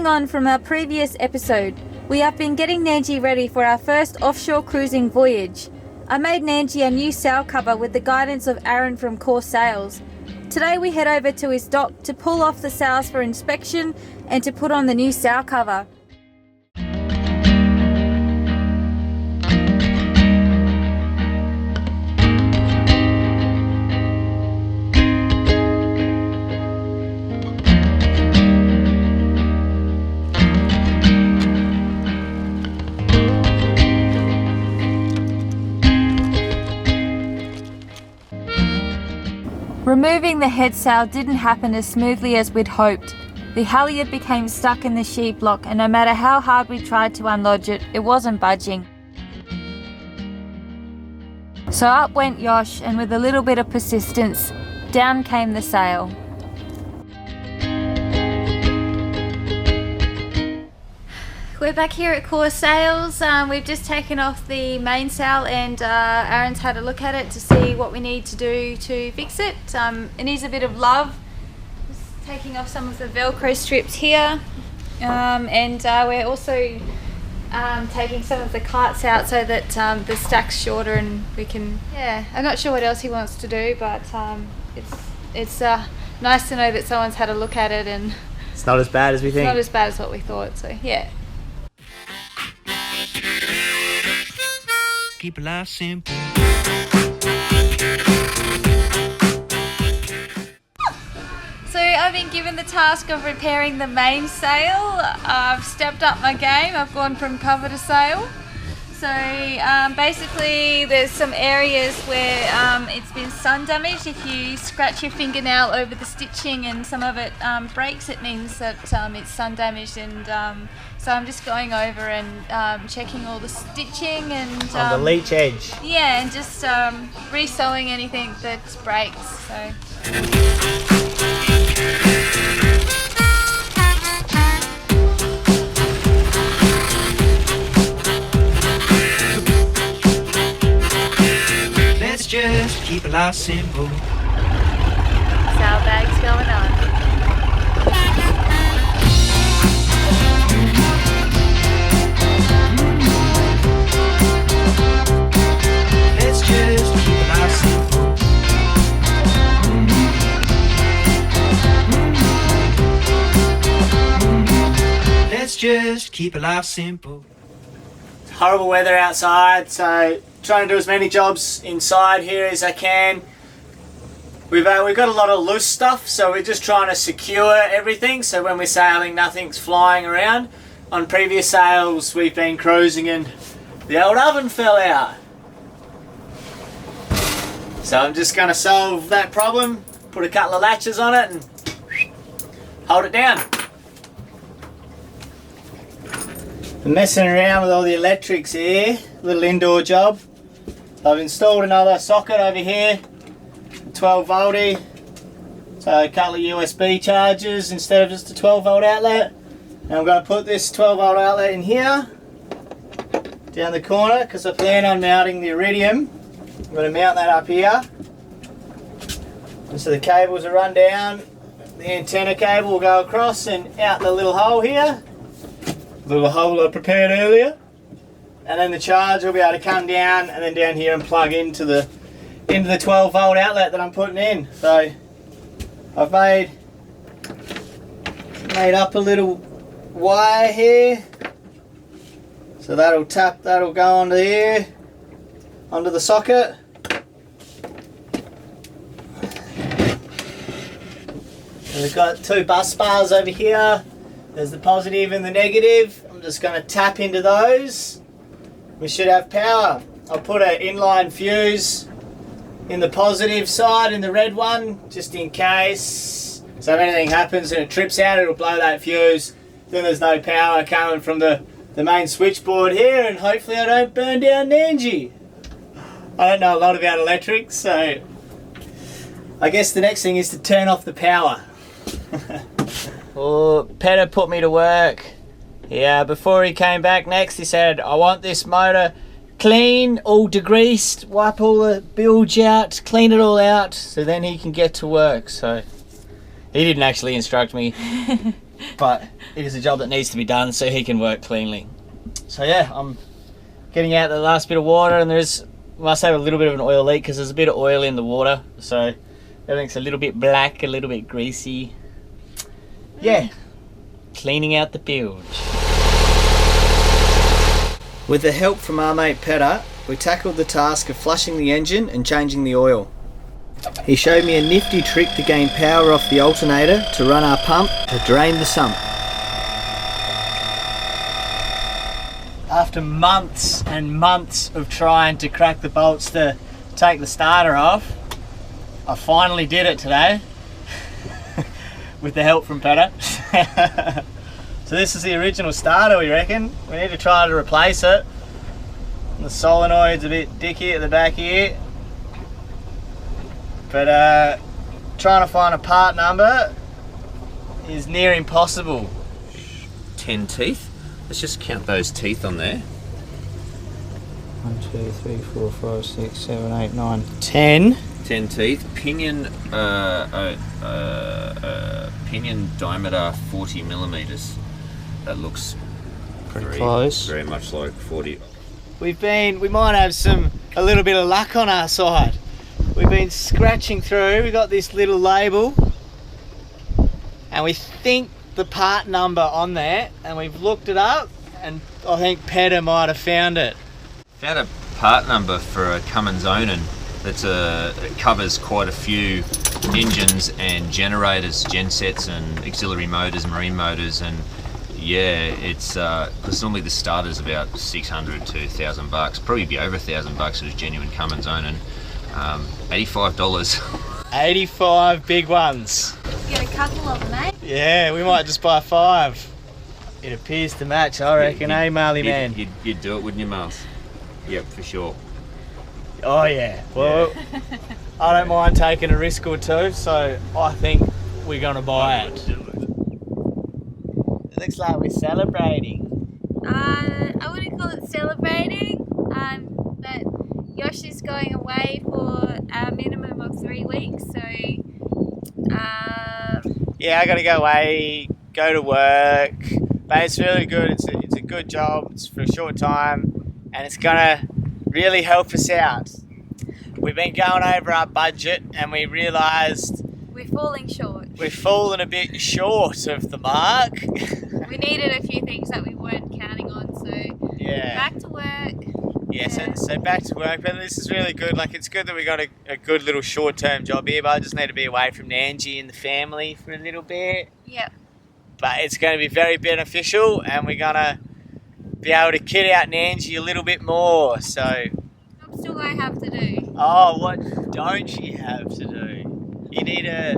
Following on from our previous episode, we have been getting Nandji ready for our first offshore cruising voyage. I made Nandji a new sail cover with the guidance of Aaron from Core Sails. Today we head over to his dock to pull off the sails for inspection and to put on the new sail cover. Removing the head sail didn't happen as smoothly as we'd hoped. The halyard became stuck in the sheet block, and no matter how hard we tried to unlodge it, it wasn't budging. So up went Yosh, and with a little bit of persistence, down came the sail. We're back here at Core Sails. We've just taken off the mainsail and Aaron's had a look at it to see what we need to do to fix it. It needs a bit of love. Just taking off some of the Velcro strips here, and we're also taking some of the carts out so that the stack's shorter and we can, I'm not sure what else he wants to do, but it's nice to know that someone's had a look at it and it's not as bad as we think. It's not as bad as what we thought, so yeah. Keep life simple. So I've been given the task of repairing the mainsail. I've stepped up my game. I've gone from cover to sail. So basically there's some areas where it's been sun damaged. If you scratch your fingernail over the stitching and some of it breaks, it means that it's sun damaged, and so I'm just going over and checking all the stitching and on the leach edge. Yeah, and just re-sewing anything that breaks. So. Let's just keep life simple. Sailbags going on. Just keep life simple. It's horrible weather outside, so trying to do as many jobs inside here as I can. We've got a lot of loose stuff, so we're just trying to secure everything so when we're sailing nothing's flying around. On previous sails we've been cruising and the old oven fell out. So I'm just going to solve that problem, put a couple of latches on it and hold it down. I'm messing around with all the electrics here, little indoor job. I've installed another socket over here, 12 volty, so a couple of USB chargers instead of just a 12 volt outlet. And I'm going to put this 12 volt outlet in here, down the corner, because I plan on mounting the iridium. I'm going to mount that up here. And so the cables will run down, the antenna cable will go across and out the little hole here. Little hole I prepared earlier, and then the charge will be able to come down and then down here and plug into the 12 volt outlet that I'm putting in. So I've made up a little wire here, so that'll go onto here, onto the socket. And we've got two bus bars over here. There's the positive and the negative. I'm just going to tap into those. We should have power. I'll put an inline fuse in the positive side, in the red one, just in case. So if anything happens and it trips out, it'll blow that fuse. Then there's no power coming from the main switchboard here, and hopefully I don't burn down Nandji. I don't know a lot about electrics, so I guess the next thing is to turn off the power. Well, Petter put me to work. Yeah, before he came back next, he said, I want this motor clean, all degreased, wipe all the bilge out, clean it all out, so then he can get to work. So he didn't actually instruct me. but it is a job that needs to be done so he can work cleanly. So yeah, I'm getting out the last bit of water, and must have a little bit of an oil leak because there's a bit of oil in the water, so everything's a little bit black, a little bit greasy. Yeah, cleaning out the bilge. With the help from our mate Petter, we tackled the task of flushing the engine and changing the oil. He showed me a nifty trick to gain power off the alternator to run our pump to drain the sump. After months and months of trying to crack the bolts to take the starter off, I finally did it today with the help from Petter. So this is the original starter, we reckon. We need to try to replace it. The solenoid's a bit dicky at the back here. But trying to find a part number is near impossible. 10 teeth. Let's just count those teeth on there. 1, 2, 3, 4, 5, 6, 7, 8, 9, 10. 10 teeth. Pinion pinion diameter 40 millimeters. That looks Pretty close. Very much like 40. We might have a little bit of luck on our side. We've been scratching through. We got this little label, and we think the part number on there, and we've looked it up, and I think Petter might have found it. Found a part number for a Cummins Onan it covers quite a few engines and generators, gensets and auxiliary motors, marine motors, and yeah, it's because normally the starter's about $600 to $1,000, probably be over $1,000 if it's genuine Cummins Onan. $85. 85 big ones. Get a couple of them, eh? Yeah, we might just buy 5. It appears to match, I reckon, Marley man? You'd do it, wouldn't you, Miles? Yep, for sure. Oh yeah, well, I don't mind taking a risk or two, so I think we're going to buy it. It looks like we're celebrating. I wouldn't call it celebrating, but Yosh is going away for a minimum of 3 weeks, so yeah, I got to go away, go to work, but it's really good. It's a good job. It's for a short time, and it's gonna really help us out. We've been going over our budget, and we realised we're falling short. We're falling a bit short of the mark. We needed a few things that we weren't counting on, so yeah, back to work. Yeah, so back to work, but this is really good. Like, it's good that we got a good little short-term job here, but I just need to be away from Nandji and the family for a little bit. Yep. But it's going to be very beneficial, and we're going to be able to kit out Nandji a little bit more, so... What still I have to do? Oh, what don't you have to do? You need to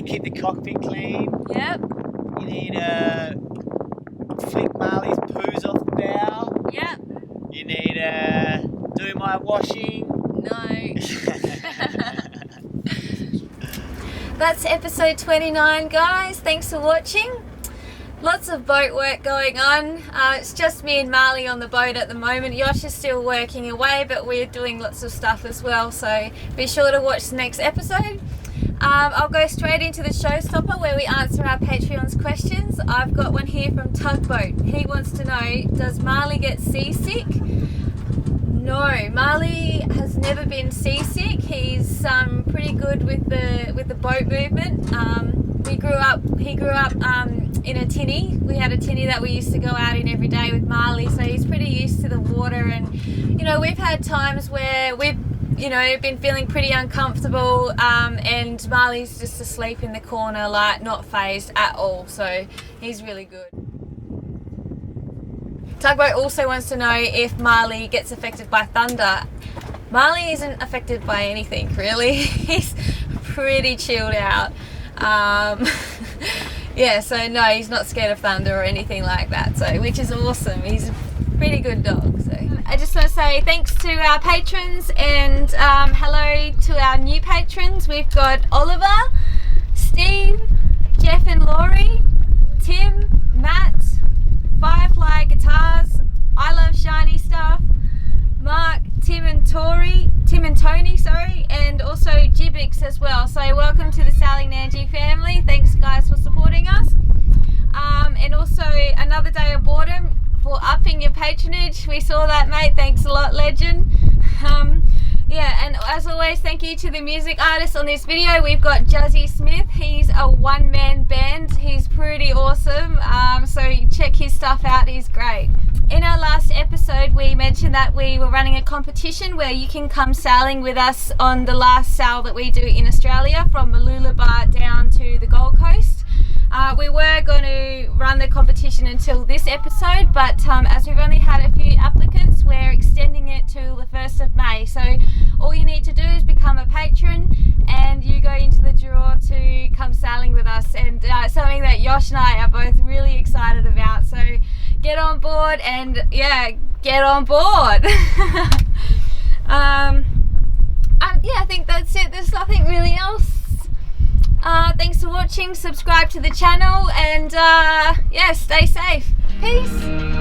keep the cockpit clean. Yep. You need to flick Marley's poos off the bow. Yep. You need to do my washing. No. That's episode 29, guys. Thanks for watching. Lots of boat work going on. It's just me and Marley on the boat at the moment. Yosh is still working away, but we're doing lots of stuff as well, so be sure to watch the next episode. I'll go straight into the showstopper where we answer our Patreon's questions. I've got one here from Tugboat. He wants to know, does Marley get seasick? No, Marley has never been seasick. He's pretty good with the boat movement. He grew up in a tinny. We had a tinny that we used to go out in every day with Marley, so he's pretty used to the water. And we've had times where we've been feeling pretty uncomfortable, and Marley's just asleep in the corner, like not phased at all. So he's really good. Tugboat also wants to know if Marley gets affected by thunder. Marley isn't affected by anything, really. He's pretty chilled out. Yeah, so no, he's not scared of thunder or anything like that, so which is awesome. He's a pretty good dog. So I just want to say thanks to our patrons, and hello to our new patrons. We've got Oliver, Steve, Jeff and Laurie, Tim, Matt, Firefly Guitars, I Love Shiny Stuff, Mark, Tim and Tony, and also Jibbix as well. So welcome to the Sailing Nandji family. Thanks guys for supporting us. supporting, your patronage. We saw that, mate. Thanks a lot, legend. Yeah, and as always, thank you to the music artists on this video. We've got Juzzie Smith. He's a one-man band. He's pretty awesome. So check his stuff out. He's great. In our last episode, we mentioned that we were running a competition where you can come sailing with us on the last sail that we do in Australia from Mooloolaba down to the Gold Coast. We were going to run the competition until this episode, but as we've only had a few applicants, we're extending it till the 1st of May. So all you need to do is become a patron and you go into the draw to come sailing with us, and something that Yosh and I are both really excited about. So get on board, and yeah, get on board. Yeah, I think that's it. There's nothing really else. Thanks for watching. Subscribe to the channel, and yeah, stay safe. Peace.